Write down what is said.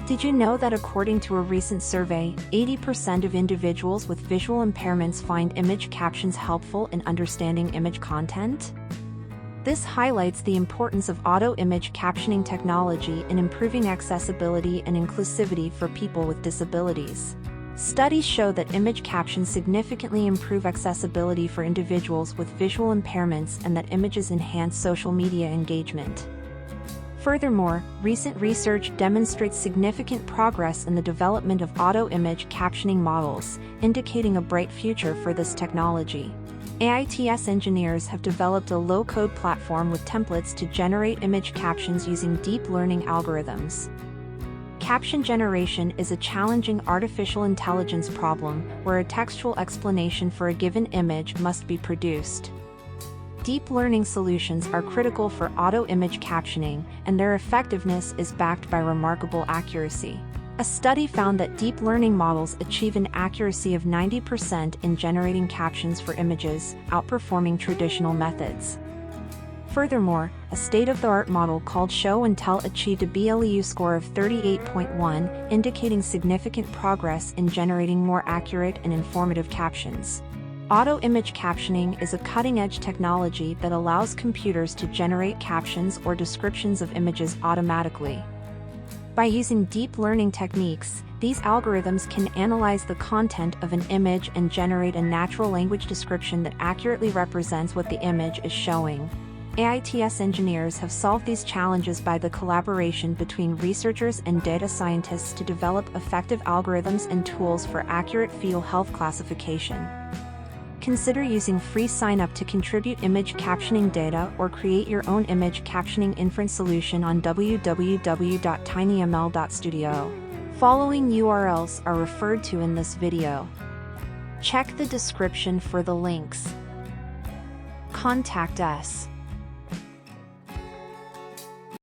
Did you know that according to a recent survey, 80% of individuals with visual impairments find image captions helpful in understanding image content? This highlights the importance of auto-image captioning technology in improving accessibility and inclusivity for people with disabilities. Studies show that image captions significantly improve accessibility for individuals with visual impairments and that images enhance social media engagement. Furthermore, recent research demonstrates significant progress in the development of auto-image captioning models, indicating a bright future for this technology. aitech engineers have developed a low-code platform with templates to generate image captions using deep learning algorithms. Caption generation is a challenging artificial intelligence problem where a textual explanation for a given image must be produced. Deep learning solutions are critical for auto-image captioning, and their effectiveness is backed by remarkable accuracy. A study found that deep learning models achieve an accuracy of 90% in generating captions for images, outperforming traditional methods. Furthermore, a state-of-the-art model called Show and Tell achieved a BLEU score of 38.1, indicating significant progress in generating more accurate and informative captions. Auto-image captioning is a cutting-edge technology that allows computers to generate captions or descriptions of images automatically. By using deep learning techniques, these algorithms can analyze the content of an image and generate a natural language description that accurately represents what the image is showing. aitech engineers have solved these challenges by the collaboration between researchers and data scientists to develop effective algorithms and tools for accurate fetal health classification. Consider using free sign-up to contribute image captioning data or create your own image captioning inference solution on www.tinyml.studio. Following URLs are referred to in this video. Check the description for the links. Contact us.